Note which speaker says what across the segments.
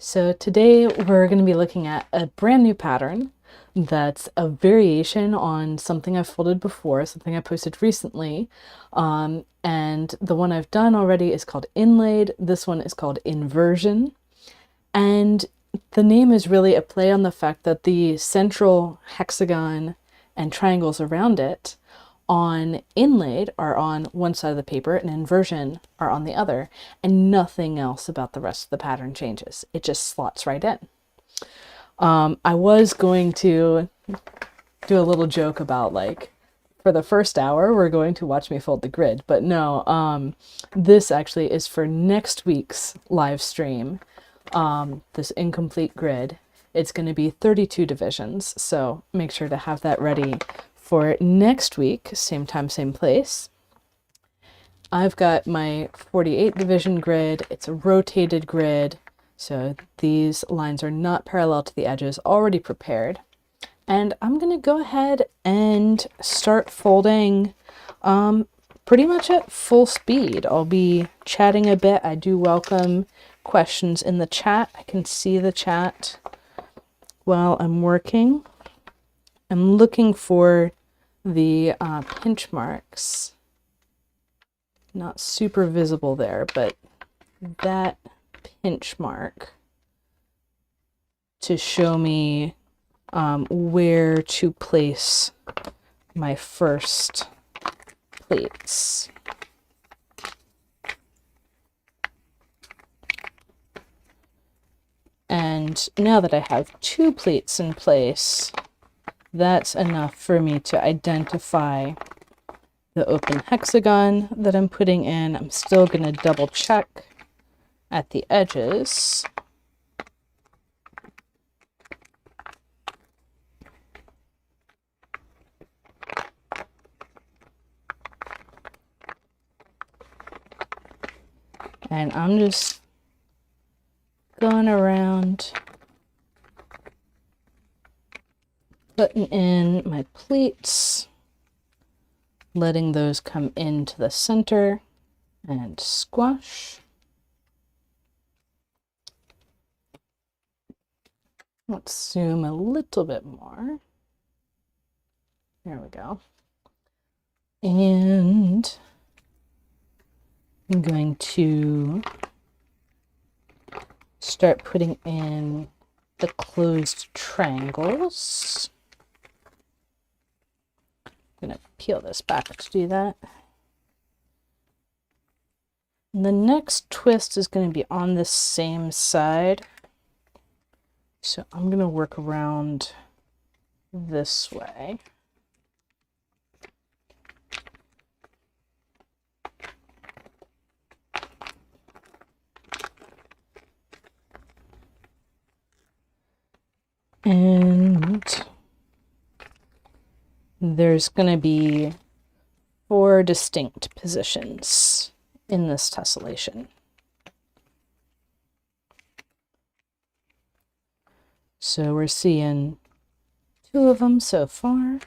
Speaker 1: So today we're going to be looking at a brand new pattern that's a variation on something I've folded before, something I posted recently. And the one I've done already is called Inlaid. This one is called Inversion. And the name is really a play on the fact that the central hexagon and triangles around it on Inlaid are on one side of the paper and Inversion are on the other, and nothing else about the rest of the pattern changes. It just slots right in. I was going to do a little joke about, like, for the first hour we're going to watch me fold the grid, but no, this actually is for next week's live stream. This incomplete grid, it's going to be 32 divisions, so make sure to have that ready for next week, same time, same place. I've got my 48 division grid. It's a rotated grid, so these lines are not parallel to the edges, already prepared. And I'm going to go ahead and start folding pretty much at full speed. I'll be chatting a bit. I do welcome questions in the chat. I can see the chat while I'm working. I'm looking for the pinch marks. Not super visible there, but that pinch mark to show me where to place my first plates. And now that I have 2 plates in place, that's enough for me to identify the open hexagon that I'm putting in. I'm still going to double check at the edges. And I'm just going around putting in my pleats, letting those come into the center and squash. Let's zoom a little bit more. There we go. And I'm going to start putting in the closed triangles. I'm going to peel this back to do that. And the next twist is going to be on this same side. So I'm going to work around this way. And there's going to be 4 distinct positions in this tessellation. So we're seeing 2 of them so far.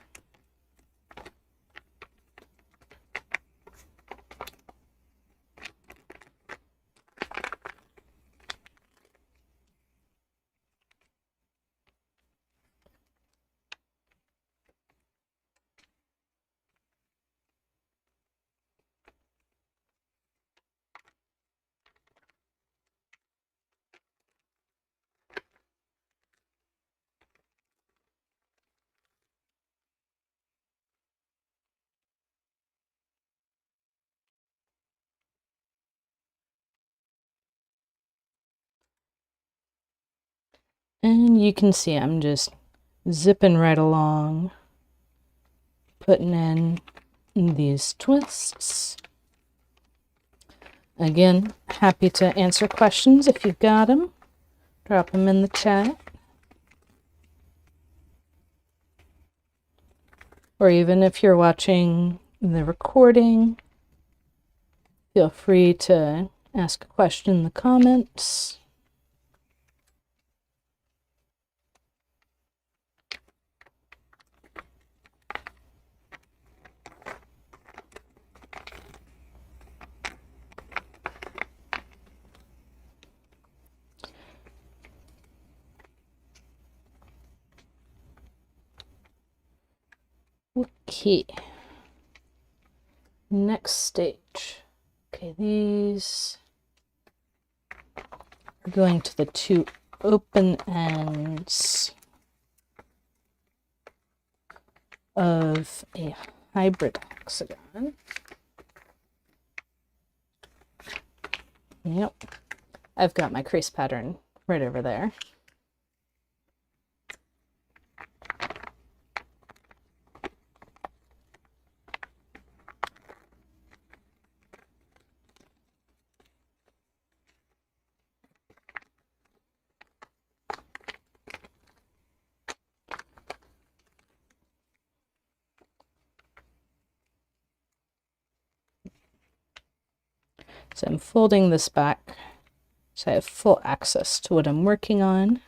Speaker 1: And you can see I'm just zipping right along, putting in these twists. Again, happy to answer questions if you've got them. Drop them in the chat. Or even if you're watching the recording, feel free to ask a question in the comments. Okay. Next stage. Okay, these are going to the two open ends of a hybrid hexagon. Yep, I've got my crease pattern right over there. So I'm folding this back so I have full access to what I'm working on.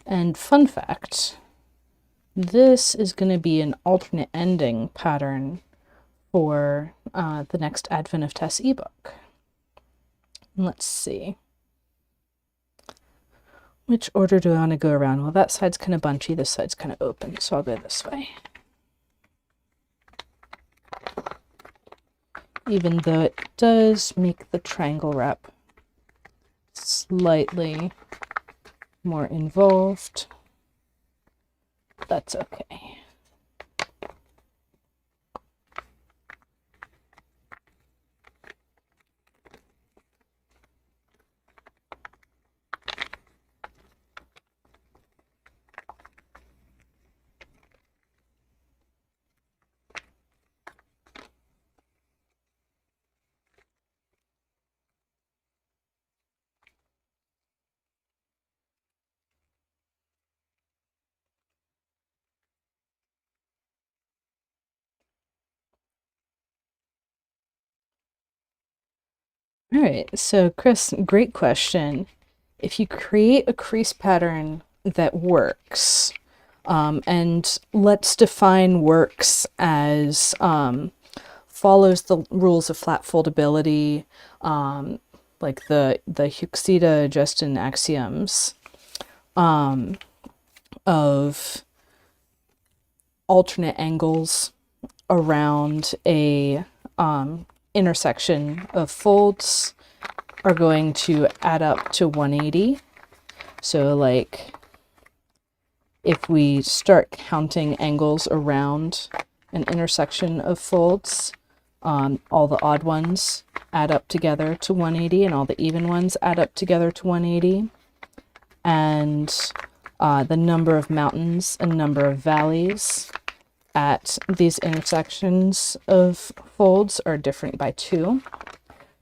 Speaker 1: And fun fact, this is going to be an alternate ending pattern for the next Advent of Tess ebook. Let's see. Which order do I want to go around? Well, that side's kind of bunchy, this side's kind of open, so I'll go this way. Even though it does make the triangle wrap slightly more involved, that's okay. All right, so Chris, great question. If you create a crease pattern that works, and let's define works as follows the rules of flat foldability, like the Huxita-Justin axioms of alternate angles around a intersection of folds are going to add up to 180. So like if we start counting angles around an intersection of folds, all the odd ones add up together to 180 and all the even ones add up together to 180. And the number of mountains and number of valleys at these intersections of folds are different by 2.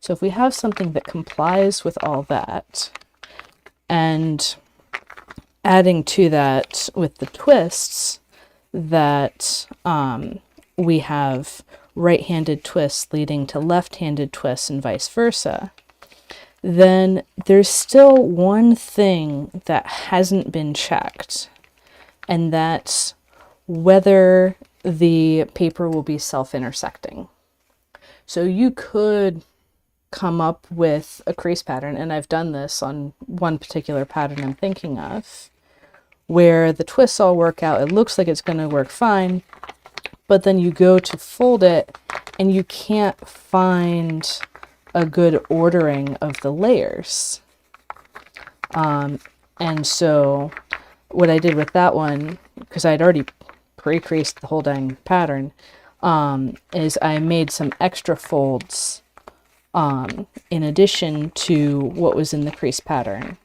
Speaker 1: So if we have something that complies with all that, and adding to that with the twists that we have right-handed twists leading to left-handed twists and vice versa, then there's still one thing that hasn't been checked, and that's whether the paper will be self-intersecting. So you could come up with a crease pattern, and I've done this on one particular pattern I'm thinking of, where the twists all work out, it looks like it's going to work fine, but then you go to fold it and you can't find a good ordering of the layers. And so what I did with that one, because I'd already pre-creased the whole dang pattern, is I made some extra folds in addition to what was in the crease pattern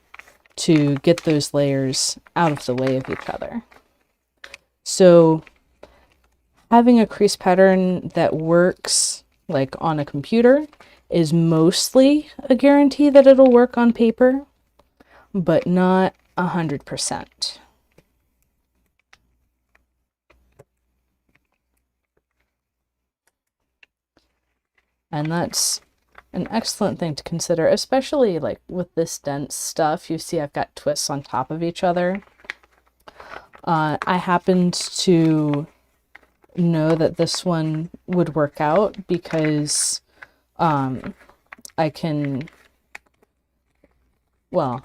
Speaker 1: to get those layers out of the way of each other. So having a crease pattern that works like on a computer is mostly a guarantee that it'll work on paper, but not 100%. And that's an excellent thing to consider, especially like with this dense stuff. You see I've got twists on top of each other. I happened to know that this one would work out because I can, well,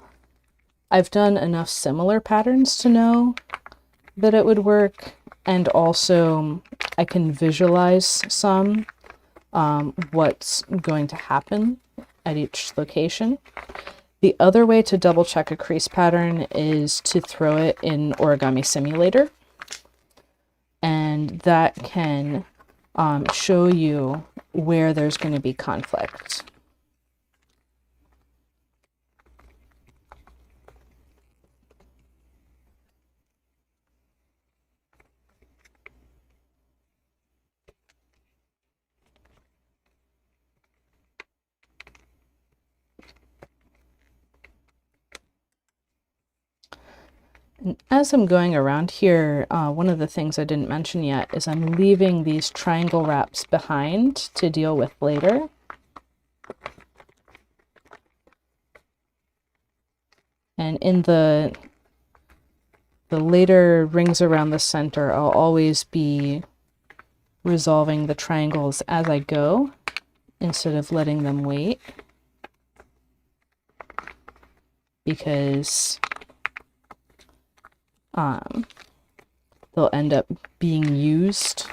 Speaker 1: I've done enough similar patterns to know that it would work, and also I can visualize some what's going to happen at each location. The other way to double check a crease pattern is to throw it in Origami Simulator, and that can show you where there's going to be conflict. And as I'm going around here, one of the things I didn't mention yet is I'm leaving these triangle wraps behind to deal with later. And in the later rings around the center, I'll always be resolving the triangles as I go instead of letting them wait, because they'll end up being used,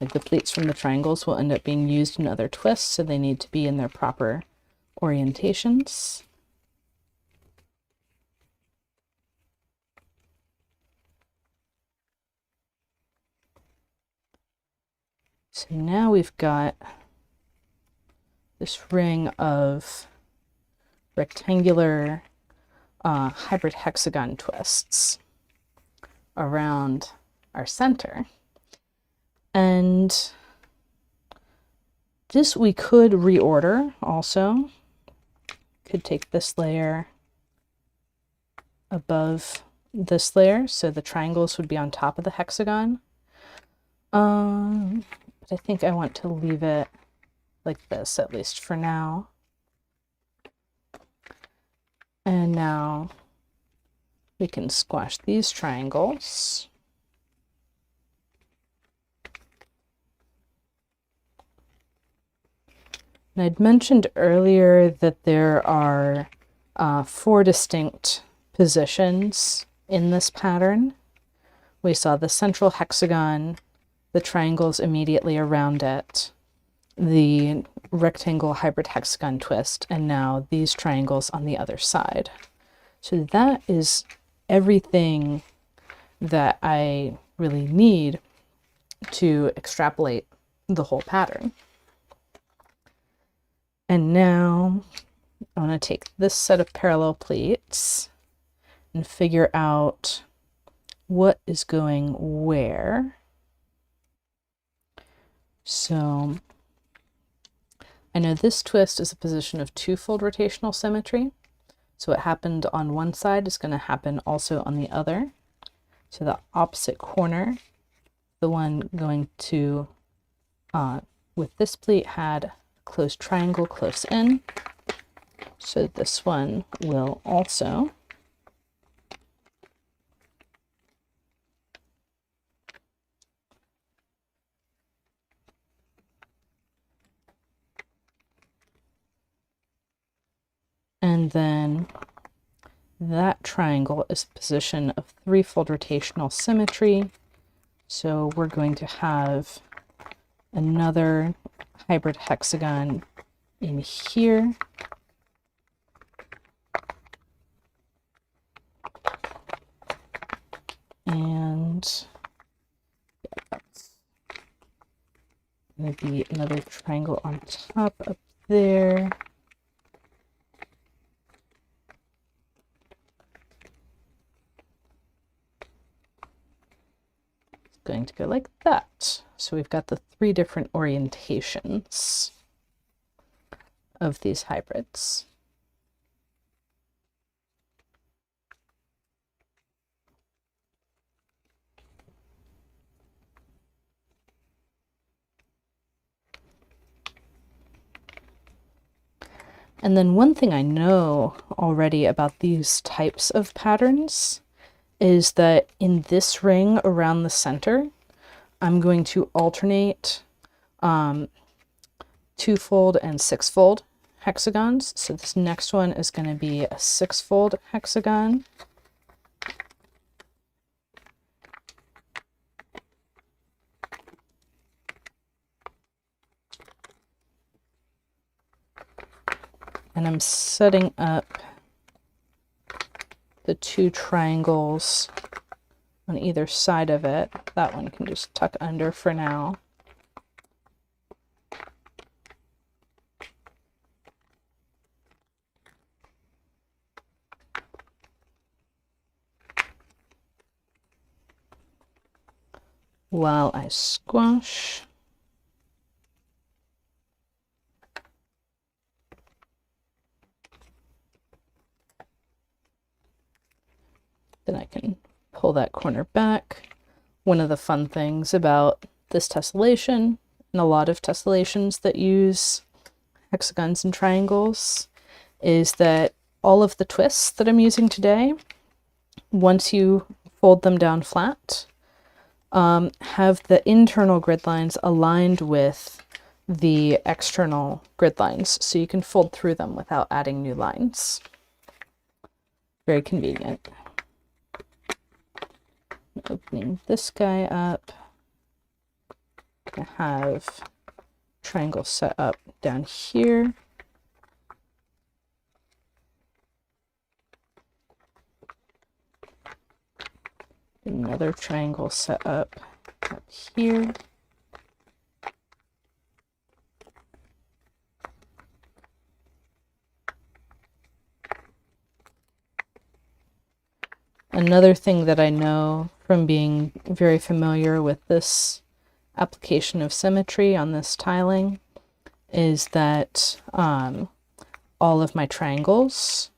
Speaker 1: like the pleats from the triangles will end up being used in other twists, so they need to be in their proper orientations. So now we've got this ring of rectangular hybrid hexagon twists around our center. And this we could reorder also. Could take this layer above this layer, so the triangles would be on top of the hexagon. But I think I want to leave it like this, at least for now. And now we can squash these triangles. And I'd mentioned earlier that there are 4 distinct positions in this pattern. We saw the central hexagon, the triangles immediately around it, the rectangle hybrid hexagon twist, and now these triangles on the other side. So that is everything that I really need to extrapolate the whole pattern. And now I want to take this set of parallel pleats and figure out what is going where. So I know this twist is a position of 2-fold rotational symmetry. So what happened on one side is going to happen also on the other. So the opposite corner, the one going to, with this pleat, had closed triangle close in. So this one will also. And then that triangle is a position of 3-fold rotational symmetry. So we're going to have another hybrid hexagon in here. And yeah, that's going to be another triangle on top up there. Going to go like that. So we've got the 3 different orientations of these hybrids. And then one thing I know already about these types of patterns is that in this ring around the center, I'm going to alternate 2-fold and 6-fold hexagons. So this next one is going to be a 6-fold hexagon. And I'm setting up the 2 triangles on either side of it. That one can just tuck under for now. While I squash. Then I can pull that corner back. One of the fun things about this tessellation, and a lot of tessellations that use hexagons and triangles, is that all of the twists that I'm using today, once you fold them down flat, have the internal grid lines aligned with the external grid lines, so you can fold through them without adding new lines. Very convenient. Opening this guy up, I have triangle set up down here. Another triangle set up here. Another thing that I know from being very familiar with this application of symmetry on this tiling is that all of my triangles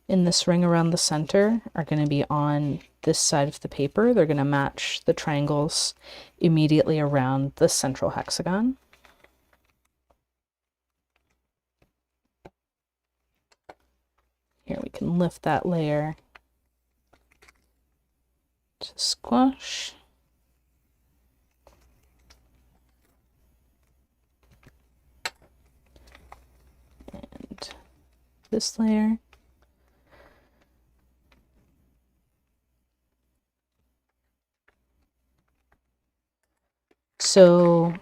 Speaker 1: in this ring around the center are going to be on this side of the paper. They're going to match the triangles immediately around the central hexagon. Here we can lift that layer to squash. And this layer. So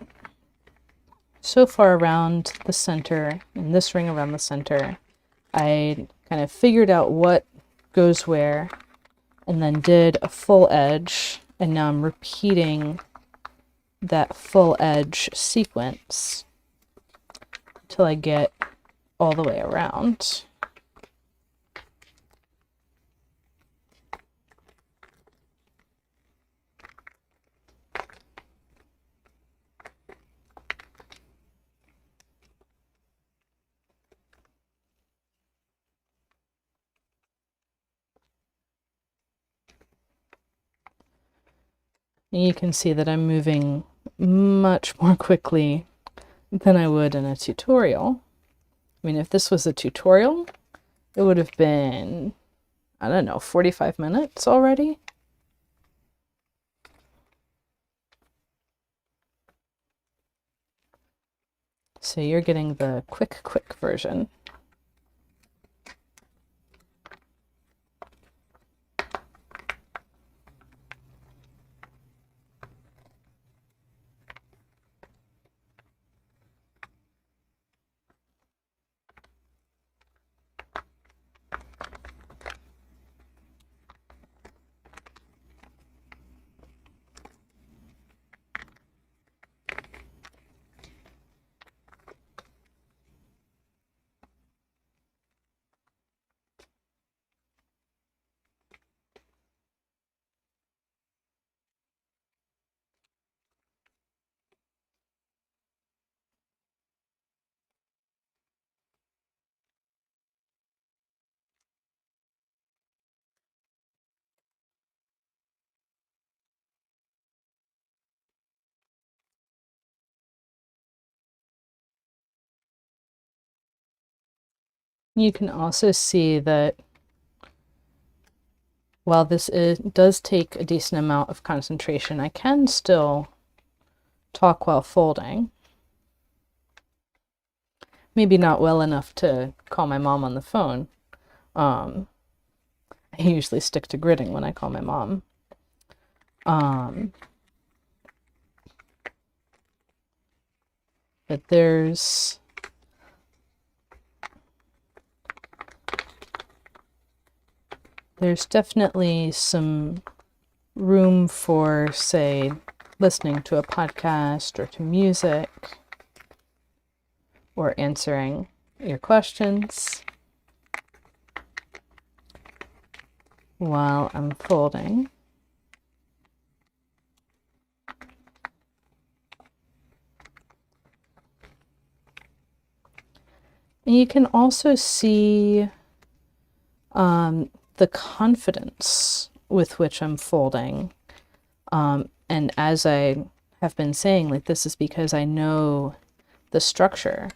Speaker 1: far around the center, in this ring around the center, I kind of figured out what goes where, and then did a full edge, and now I'm repeating that full edge sequence until I get all the way around. And you can see that I'm moving much more quickly than I would in a tutorial. I mean, if this was a tutorial, it would have been, I don't know, 45 minutes already. So you're getting the quick version. You can also see that while this does take a decent amount of concentration, I can still talk while folding. Maybe not well enough to call my mom on the phone. I usually stick to gridding when I call my mom. But there's definitely some room for, say, listening to a podcast or to music or answering your questions while I'm folding. And you can also see the confidence with which I'm folding. And as I have been saying, like, this is because I know the structure.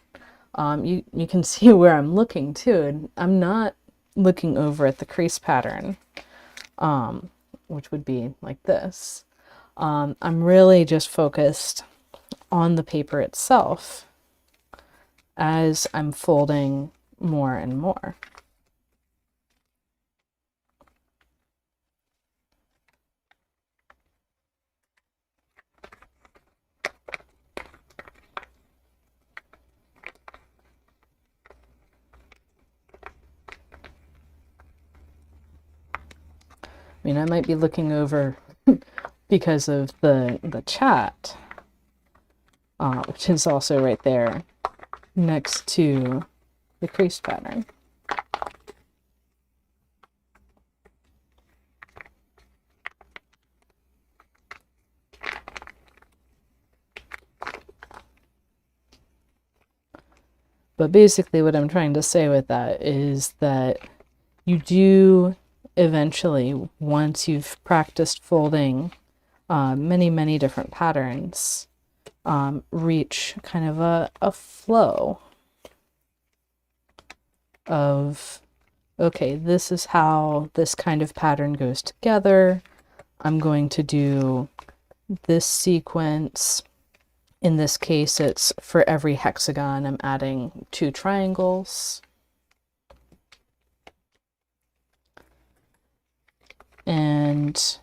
Speaker 1: You can see where I'm looking too. And I'm not looking over at the crease pattern, which would be like this. I'm really just focused on the paper itself as I'm folding more and more. I mean, I might be looking over because of the chat, which is also right there next to the crease pattern. But basically what I'm trying to say with that is that you do eventually, once you've practiced folding many, many different patterns, reach kind of a flow of, okay, this is how this kind of pattern goes together. I'm going to do this sequence. In this case, it's for every hexagon, I'm adding 2 triangles. And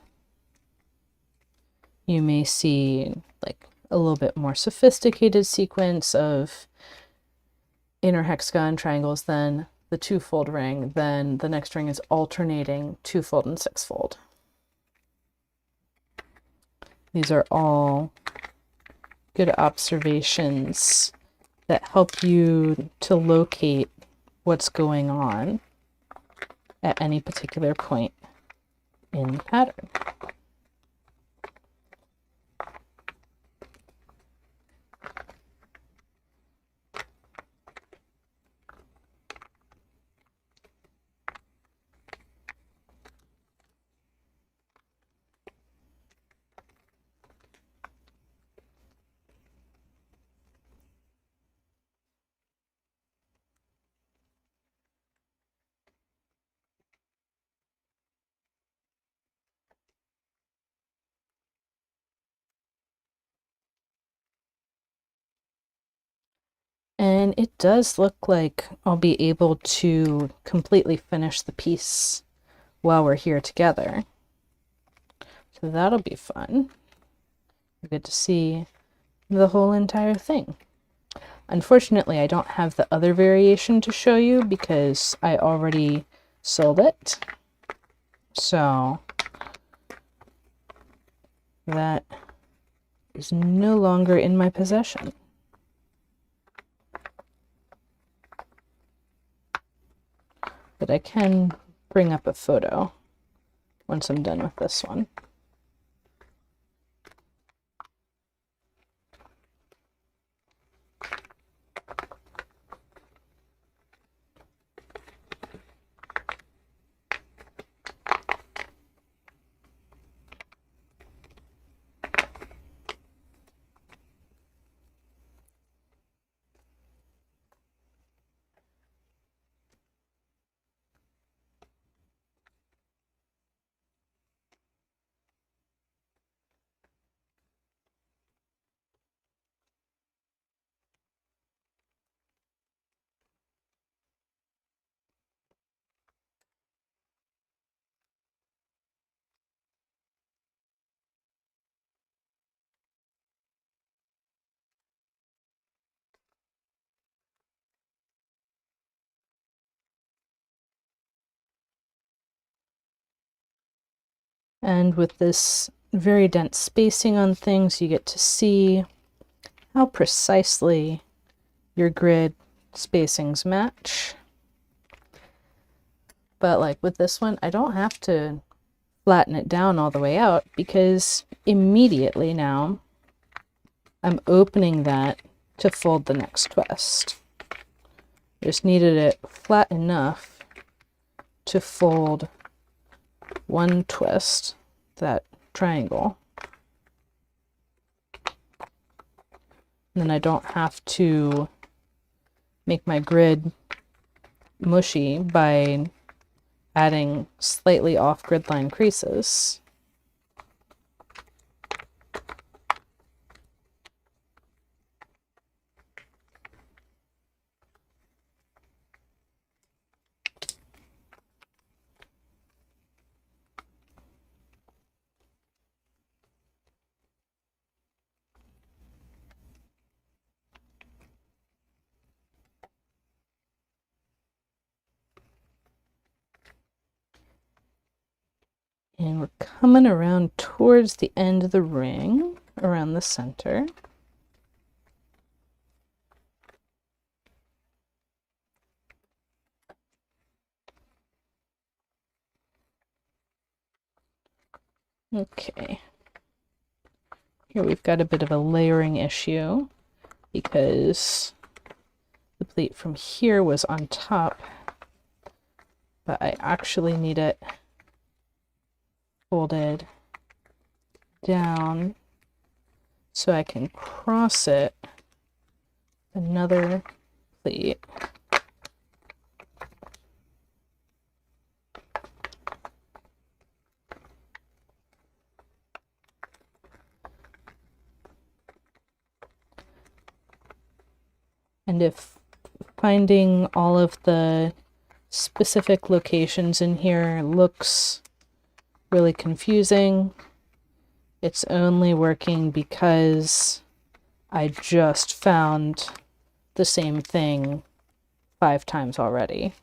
Speaker 1: you may see like a little bit more sophisticated sequence of inner hexagon triangles, then the 2-fold ring, then the next ring is alternating 2-fold and 6-fold. These are all good observations that help you to locate what's going on at any particular point in the pattern. And it does look like I'll be able to completely finish the piece while we're here together. So that'll be fun. You get to see the whole entire thing. Unfortunately, I don't have the other variation to show you because I already sold it. So that is no longer in my possession. But I can bring up a photo once I'm done with this one. And with this very dense spacing on things, you get to see how precisely your grid spacings match. But like with this one, I don't have to flatten it down all the way out because immediately now I'm opening that to fold the next twist. Just needed it flat enough to fold one twist, that triangle. And then I don't have to make my grid mushy by adding slightly off grid line creases. And we're coming around towards the end of the ring, around the center. Okay. Here we've got a bit of a layering issue because the pleat from here was on top, but I actually need it folded down so I can cross it another pleat. And if finding all of the specific locations in here looks really confusing, it's only working because I just found the same thing 5 times already.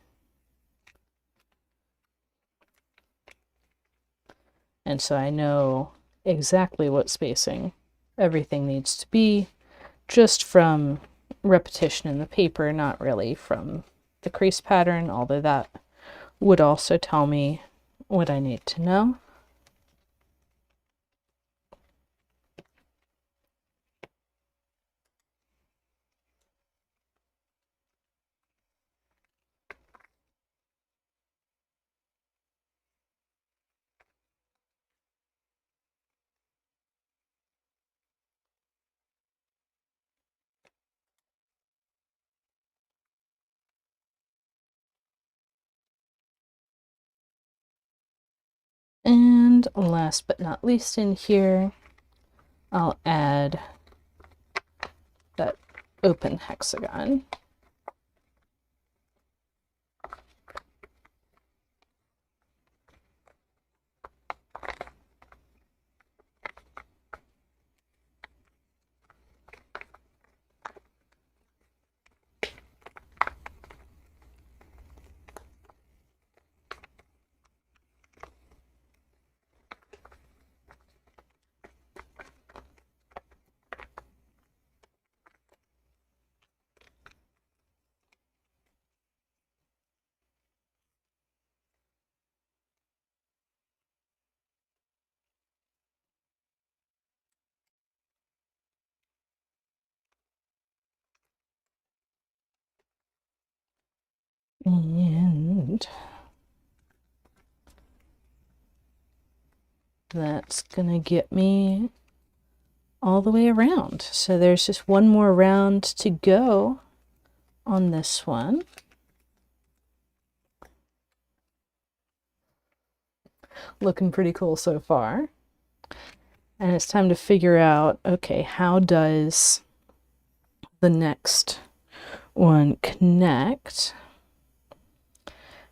Speaker 1: And so I know exactly what spacing everything needs to be just from repetition in the paper, not really from the crease pattern, although that would also tell me what I need to know. And last but not least in here, I'll add that open hexagon. And that's gonna get me all the way around. So there's just one more round to go on this one. Looking pretty cool so far. And it's time to figure out, okay, how does the next one connect?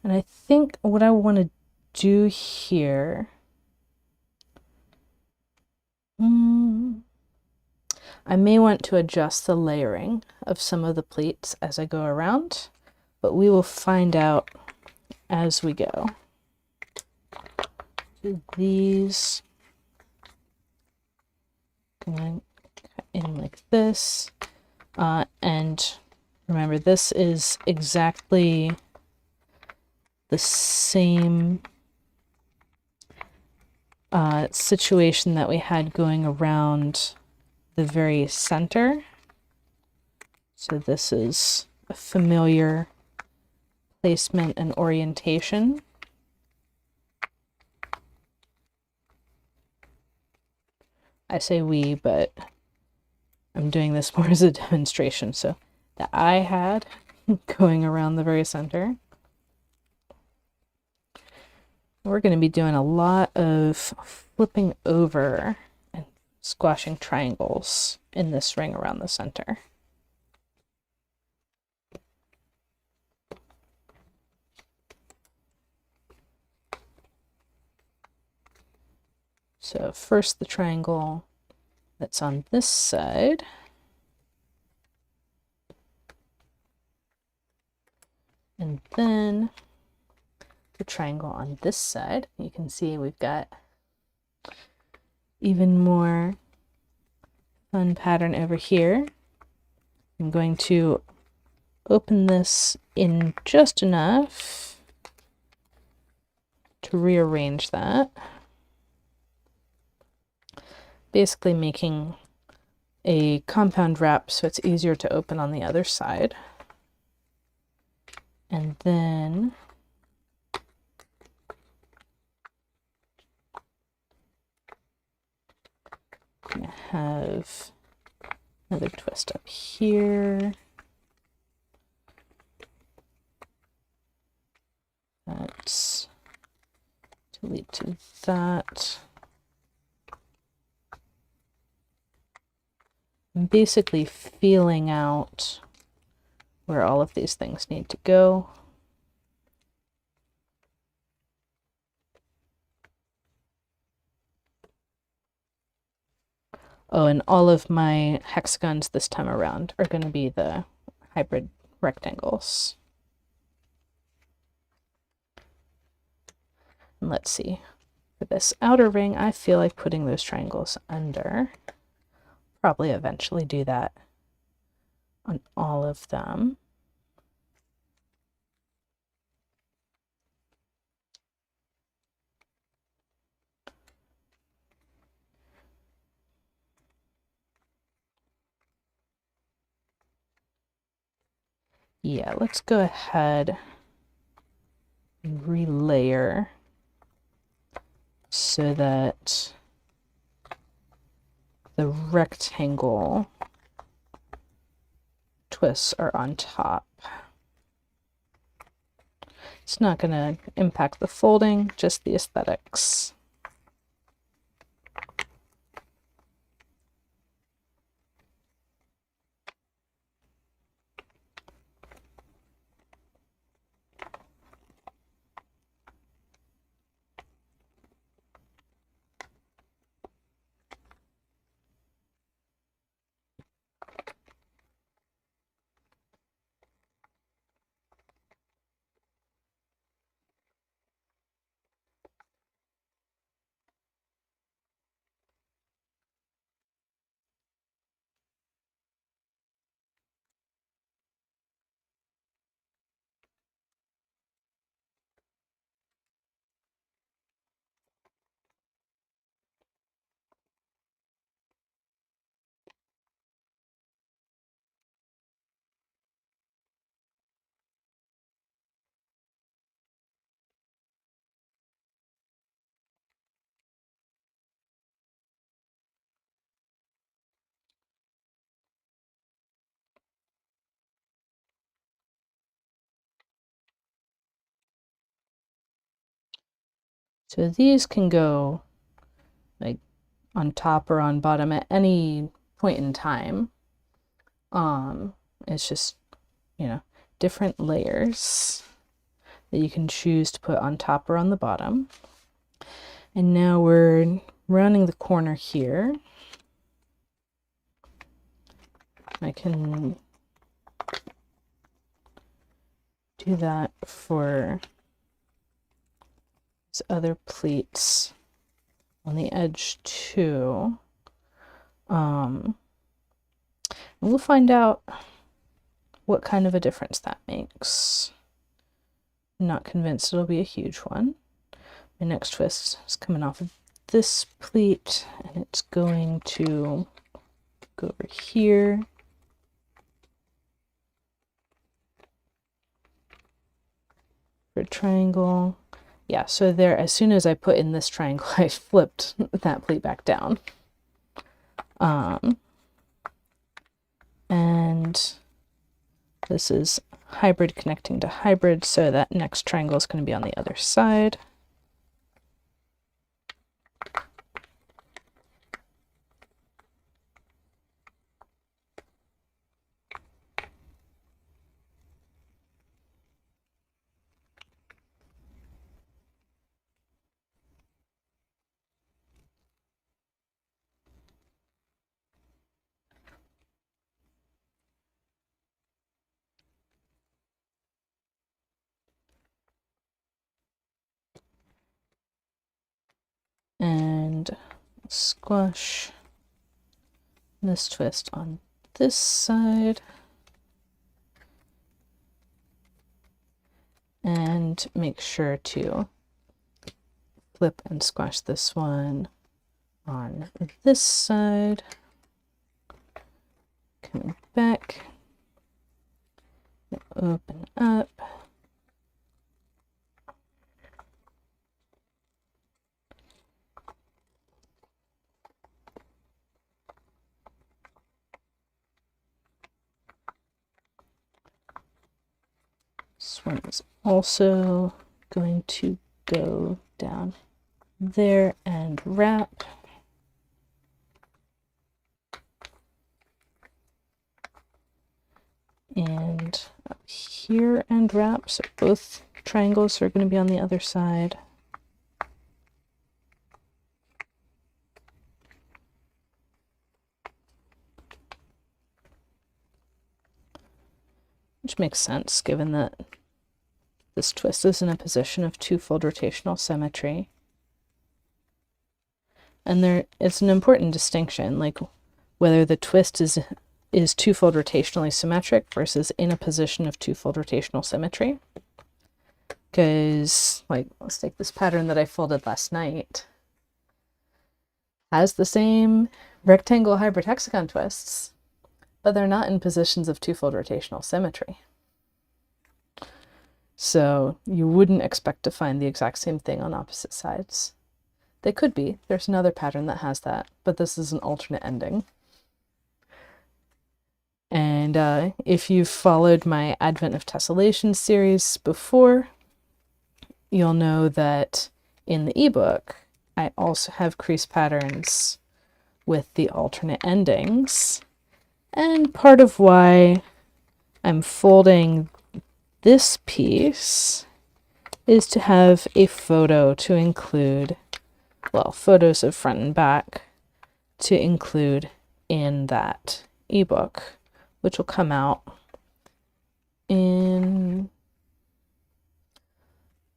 Speaker 1: And I think what I want to do here, I may want to adjust the layering of some of the pleats as I go around, but we will find out as we go. So these going in like this, and remember this is exactly the same situation that we had going around the very center. So this is a familiar placement and orientation. I say we, but I'm doing this more as a demonstration. So that I had going around the very center. We're going to be doing a lot of flipping over and squashing triangles in this ring around the center. So first the triangle that's on this side. And then the triangle on this side. You can see we've got even more fun pattern over here. I'm going to open this in just enough to rearrange that. Basically making a compound wrap so it's easier to open on the other side. And then I'm going to have another twist up here. That's to lead to that. I'm basically feeling out where all of these things need to go. Oh, and all of my hexagons this time around are going to be the hybrid rectangles. And let's see. For this outer ring, I feel like putting those triangles under. Probably eventually do that on all of them. Yeah, let's go ahead and relayer so that the rectangle twists are on top. It's not going to impact the folding, just the aesthetics. So these can go like on top or on bottom at any point in time. It's just, you know, different layers that you can choose to put on top or on the bottom. And now we're rounding the corner here. I can do that for these other pleats on the edge too. And we'll find out what kind of a difference that makes. I'm not convinced it'll be a huge one. My next twist is coming off of this pleat, and it's going to go over here. For a triangle. Yeah, so there, as soon as I put in this triangle, I flipped that pleat back down. And this is hybrid connecting to hybrid, so that next triangle is going to be on the other side. And squash this twist on this side. And make sure to flip and squash this one on this side. Coming back, open up. This one is also going to go down there and wrap. And up here and wrap, so both triangles are going to be on the other side. Which makes sense given that this twist is in a position of twofold rotational symmetry. And it's an important distinction, like whether the twist is twofold rotationally symmetric versus in a position of twofold rotational symmetry. Because, like, let's take this pattern that I folded last night. Has the same rectangle hybrid hexagon twists, but they're not in positions of twofold rotational symmetry. So you wouldn't expect to find the exact same thing on opposite sides. They could be. There's another pattern that has that, but this is an alternate ending. And if you've followed my Advent of Tessellation series before, you'll know that in the ebook, I also have crease patterns with the alternate endings. And part of why I'm folding this piece is to have a photo to include, well, photos of front and back to include in that ebook, which will come out in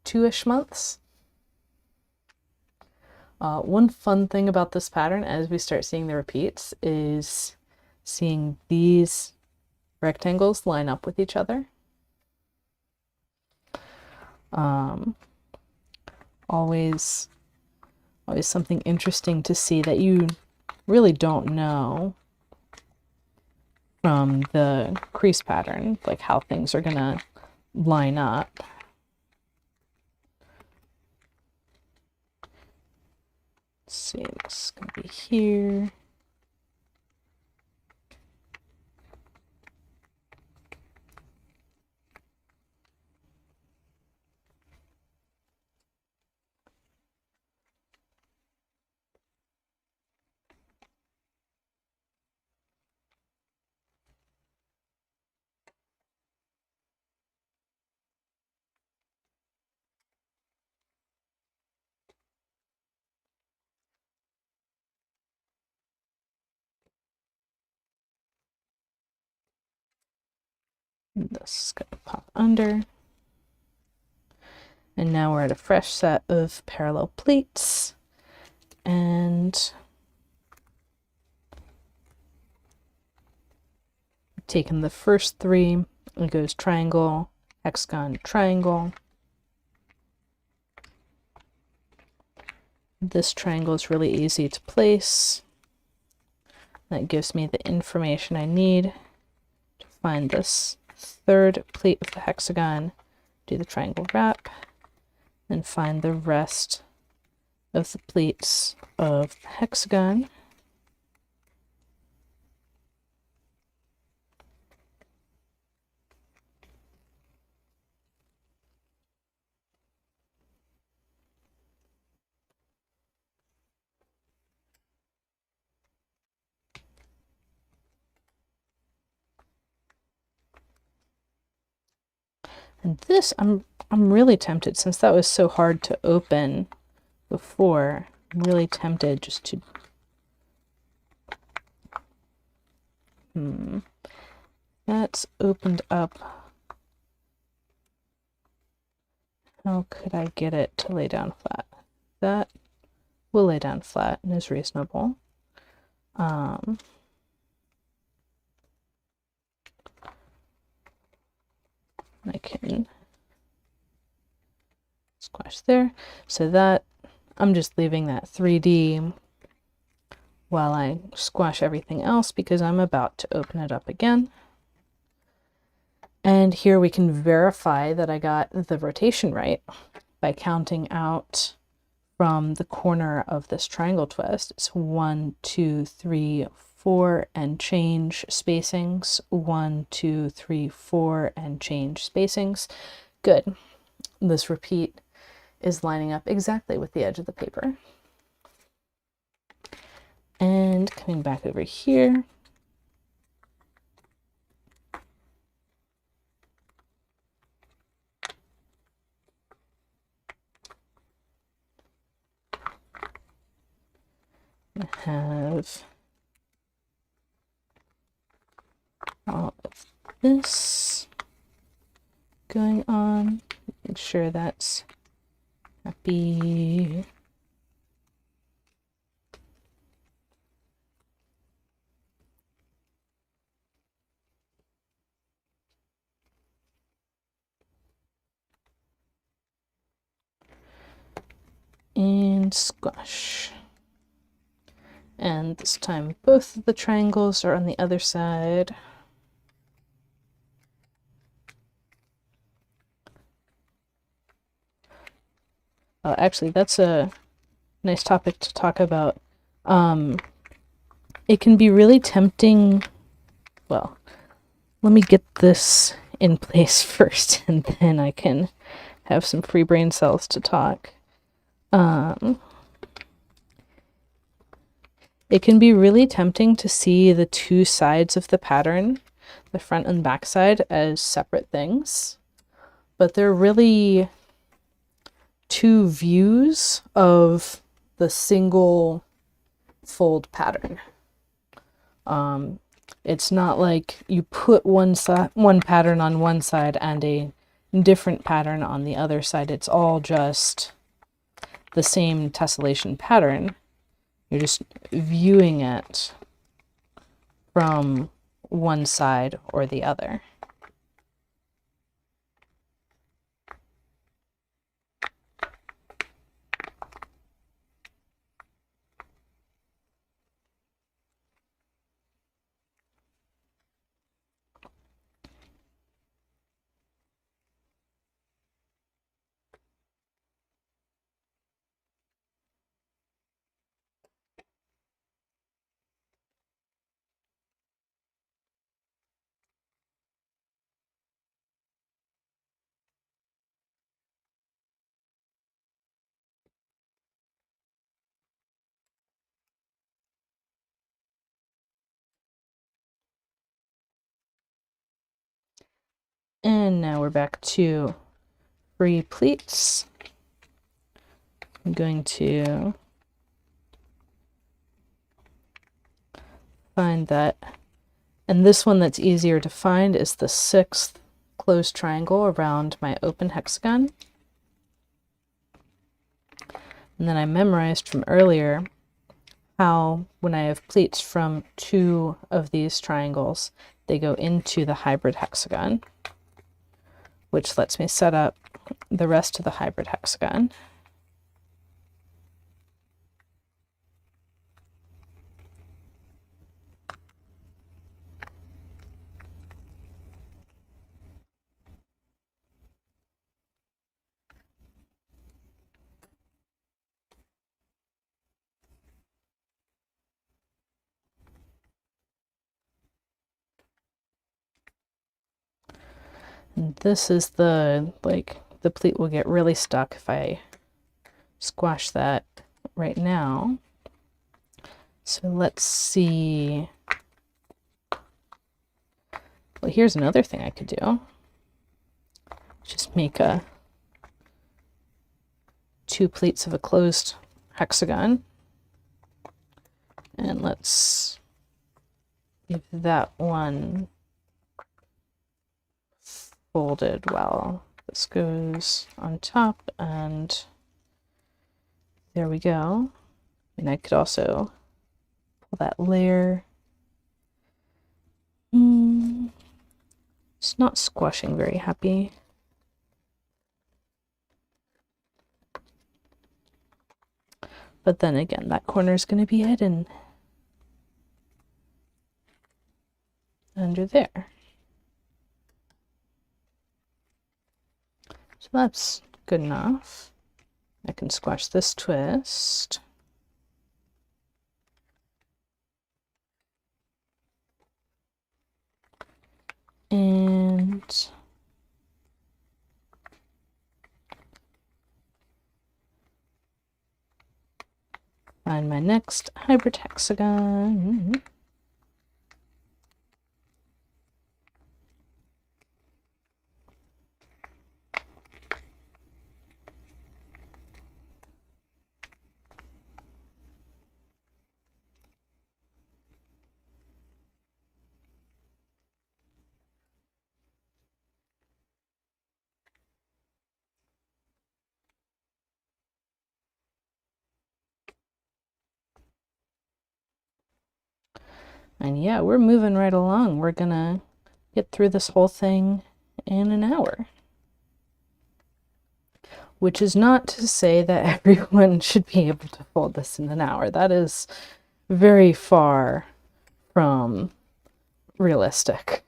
Speaker 1: 2-ish months. One fun thing about this pattern as we start seeing the repeats is seeing these rectangles line up with each other. Always something interesting to see that you really don't know from the crease pattern, like how things are gonna line up. Let's see, this is gonna be here. This is going to pop under. And now we're at a fresh set of parallel pleats, and taking the first three, it goes triangle, hexagon, triangle. This triangle is really easy to place. That gives me the information I need to find this third pleat of the hexagon, do the triangle wrap, and find the rest of the pleats of the hexagon. And this, I'm really tempted, since that was so hard to open before, I'm really tempted just to that's opened up. How could I get it to lay down flat? That will lay down flat and is reasonable. I can squash there. So that, I'm just leaving that 3D while I squash everything else because I'm about to open it up again. And here we can verify that I got the rotation right by counting out from the corner of this triangle twist. It's 1, 2, 3, 4 and change spacings. 1, 2, 3, 4 and change spacings. Good. This repeat is lining up exactly with the edge of the paper. And coming back over here, I have all of this going on. Make sure that's happy. And squash. And this time both of the triangles are on the other side. Actually, that's a nice topic to talk about. It can be really tempting. Well, let me get this in place first, and then I can have some free brain cells to talk. It can be really tempting to see the two sides of the pattern, the front and back side, as separate things, but they're really two views of the single fold pattern. It's not like you put one pattern on one side and a different pattern on the other side. It's all just the same tessellation pattern. You're just viewing it from one side or the other. And now we're back to free pleats. I'm going to find that, and this one that's easier to find is the 6th closed triangle around my open hexagon. And then I memorized from earlier how when I have pleats from two of these triangles, they go into the hybrid hexagon, which lets me set up the rest of the hybrid hexagon. And this is the pleat will get really stuck if I squash that right now. So let's see. Well, here's another thing I could do. Just make two pleats of a closed hexagon. And let's leave that one folded while this goes on top, and there we go. And I could also pull that layer. It's not squashing very happy. But then again, that corner is going to be hidden under there. So that's good enough. I can squash this twist. And find my next hybrid hexagon. And yeah, we're moving right along. We're gonna get through this whole thing in an hour. Which is not to say that everyone should be able to fold this in an hour. That is very far from realistic.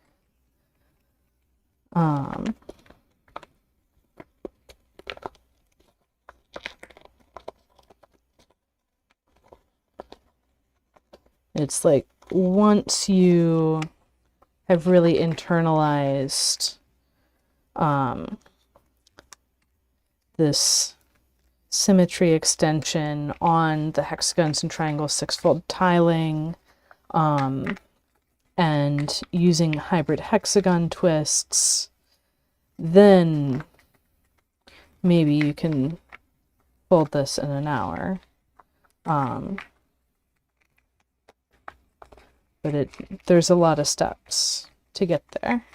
Speaker 1: It's like once you have really internalized this symmetry extension on the hexagons and triangles six-fold tiling, and using hybrid hexagon twists, then maybe you can fold this in an hour. But there's a lot of steps to get there.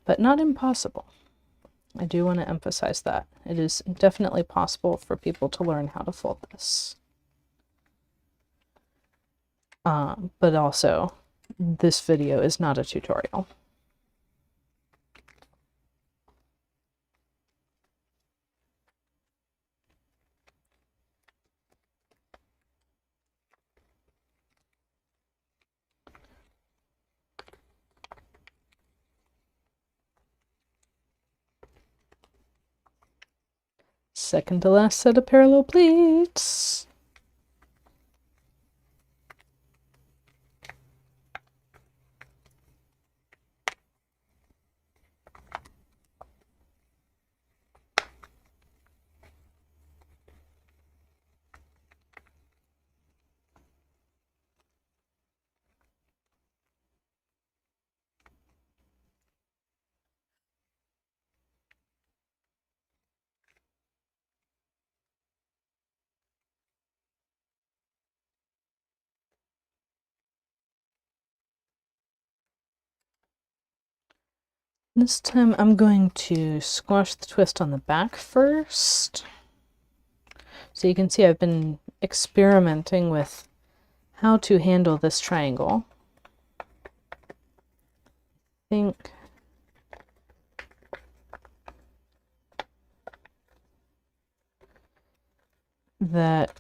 Speaker 1: But not impossible. I do want to emphasize that. It is definitely possible for people to learn how to fold this. But also, this video is not a tutorial. Second to last set of parallel pleats. This time I'm going to squash the twist on the back first. So you can see I've been experimenting with how to handle this triangle. I think that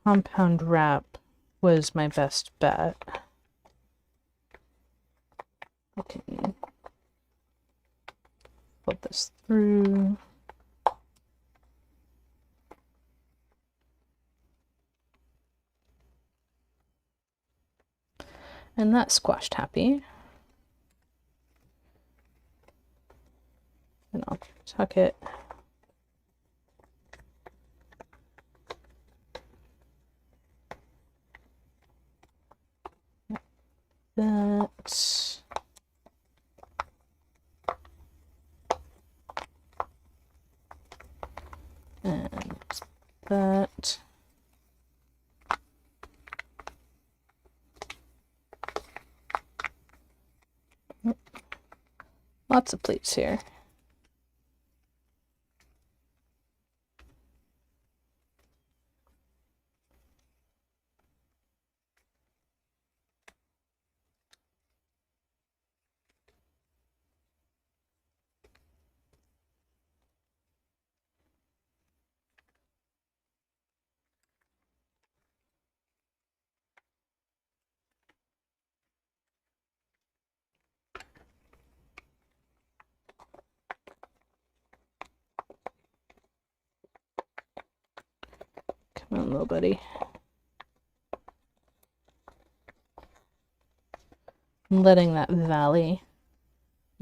Speaker 1: compound wrap was my best bet. Okay. Put this through. And that's squashed happy. And I'll tuck it. That. And that. Lots of pleats here. Come on, little buddy. I'm letting that valley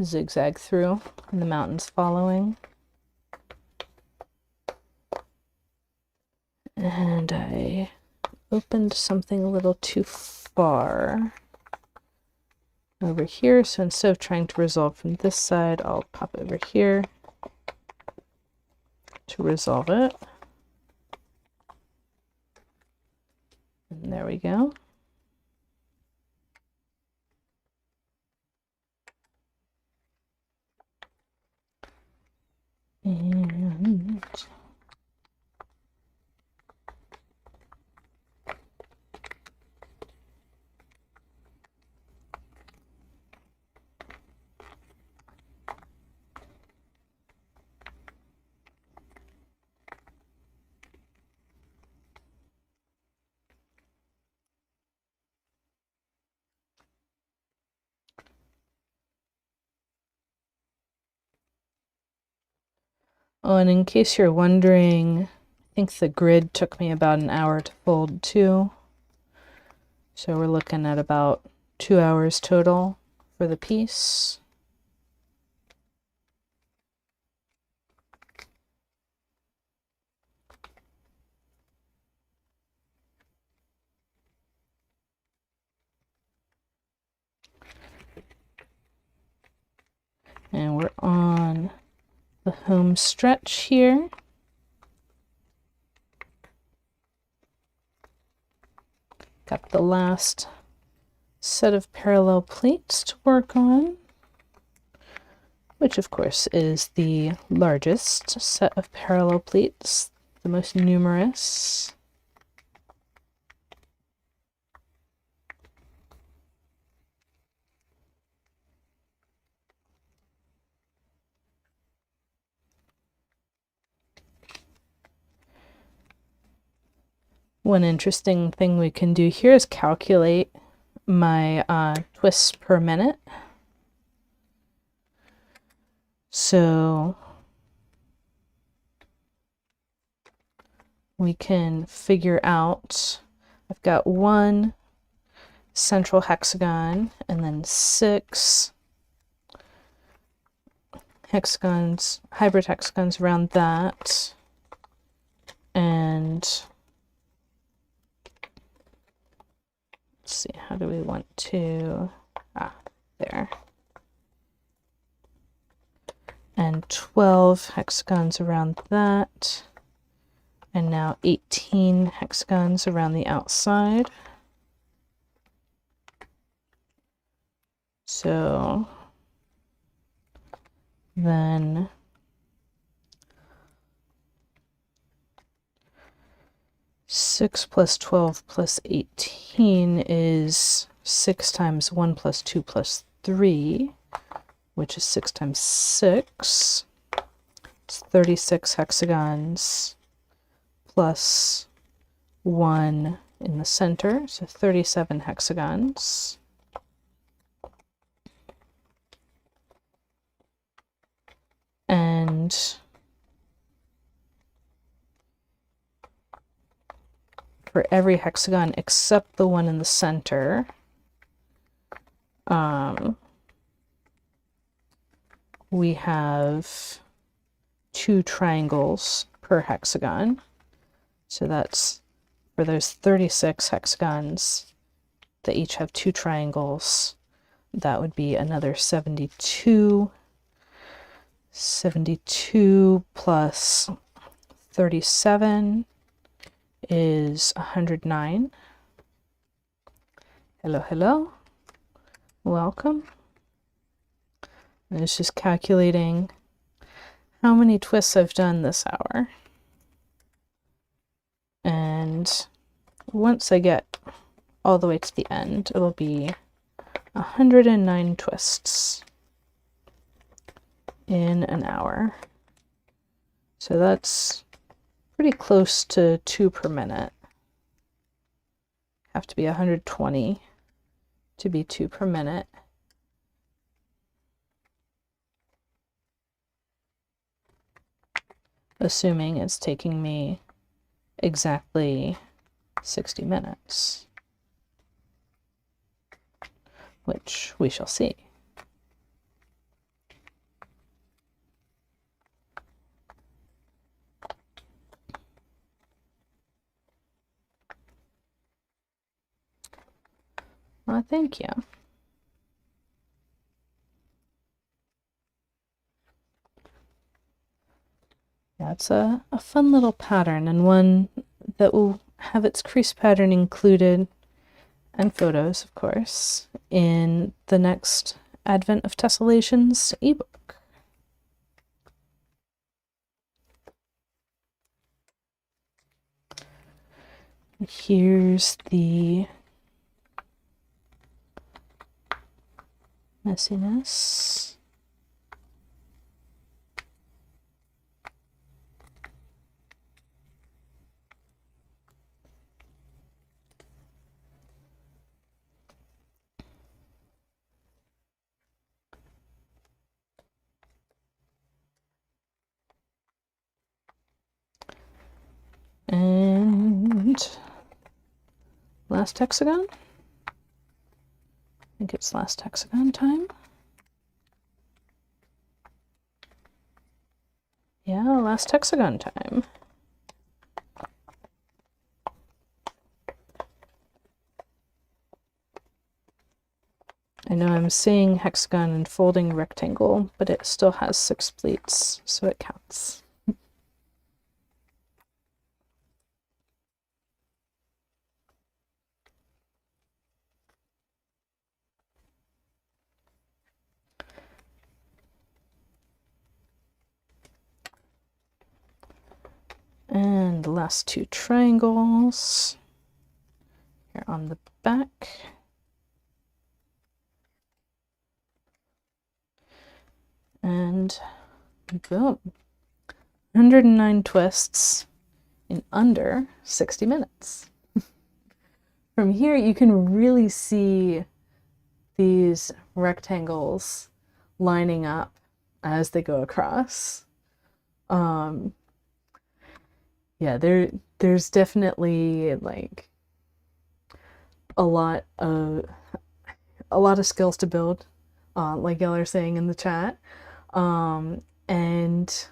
Speaker 1: zigzag through and the mountains following. And I opened something a little too far over here, so instead of trying to resolve from this side, I'll pop over here to resolve it. And there we go. And oh, and in case you're wondering, I think the grid took me about an hour to fold too. So we're looking at about 2 hours total for the piece. And we're on the home stretch here. Got the last set of parallel pleats to work on, which of course is the largest set of parallel pleats, the most numerous. One interesting thing we can do here is calculate my twists per minute. So we can figure out, I've got 1 central hexagon and then 6 hexagons, hybrid hexagons around that. And let's see, how do we want to, there. And 12 hexagons around that. And now 18 hexagons around the outside. So Then six plus 12 plus 18 is 6 times 1 plus 2 plus 3, which is 6 times 6. It's 36 hexagons plus 1 in the center, so 37 hexagons. And for every hexagon except the one in the center, we have 2 triangles per hexagon. So that's for those 36 hexagons that each have 2 triangles, that would be another 72. 72 plus 37 is 109. Hello, hello. Welcome. And it's just calculating how many twists I've done this hour. And once I get all the way to the end, it'll be 109 twists in an hour. So that's pretty close to 2 per minute. Have to be 120 to be 2 per minute. Assuming it's taking me exactly 60 minutes, which we shall see. Well, thank you. Yeah, it's a fun little pattern, and one that will have its crease pattern included, and photos, of course, in the next Advent of Tessellations ebook. Here's the messiness. And last hexagon. I think it's last hexagon time. Yeah, last hexagon time. I know I'm saying hexagon and folding rectangle, but it still has 6 pleats, so it counts. And the last 2 triangles here on the back. And boom, 109 twists in under 60 minutes. From here, you can really see these rectangles lining up as they go across. Yeah, there's definitely like a lot of skills to build, like y'all are saying in the chat, and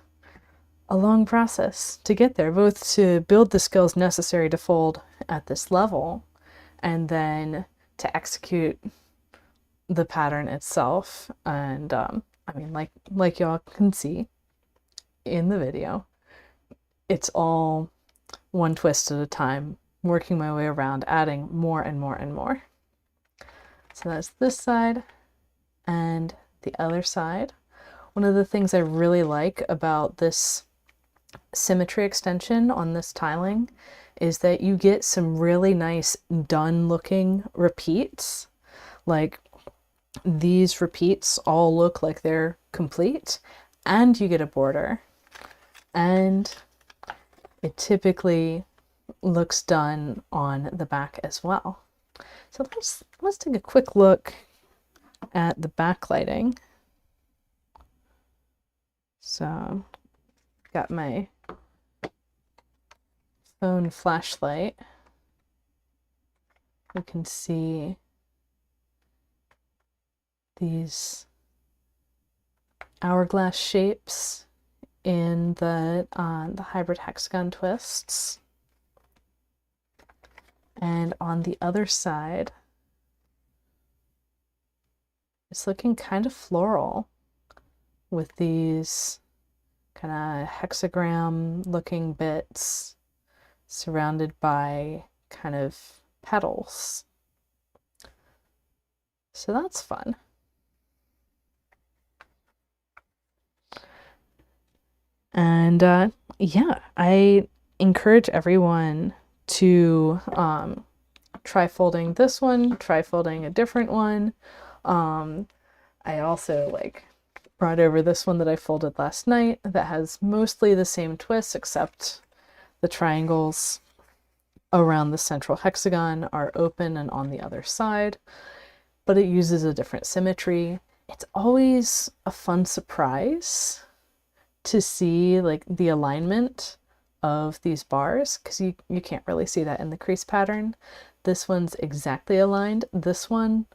Speaker 1: a long process to get there, both to build the skills necessary to fold at this level, and then to execute the pattern itself. And I mean, like y'all can see in the video, it's all one twist at a time, working my way around, adding more and more and more. So that's this side and the other side. One of the things I really like about this Symmetry extension on this tiling is that you get some really nice done looking repeats. Like these repeats all look like they're complete, and you get a border, and it typically looks done on the back as well. So let's take a quick look at the backlighting. So got my phone flashlight. You can see these hourglass shapes in the hybrid hexagon twists. And on the other side, it's looking kind of floral with these kind of hexagram looking bits surrounded by kind of petals. So that's fun. And yeah, I encourage everyone to try folding this one, try folding a different one. I also brought over this one that I folded last night that has mostly the same twists, except the triangles around the central hexagon are open and on the other side, but it uses a different symmetry. It's always a fun surprise to see the alignment of these bars, because you can't really see that in the crease pattern. This one's exactly aligned. This one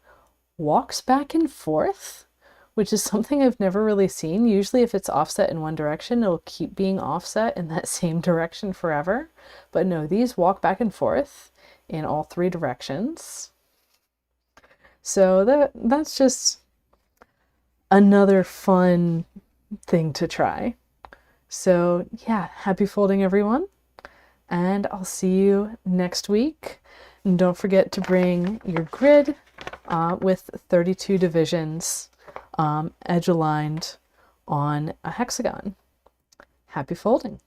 Speaker 1: walks back and forth, which is something I've never really seen. Usually if it's offset in one direction, it'll keep being offset in that same direction forever. But no, these walk back and forth in all three directions. So that's just another fun thing to try. So yeah, happy folding everyone, and I'll see you next week. And don't forget to bring your grid with 32 divisions edge aligned on a hexagon. Happy folding.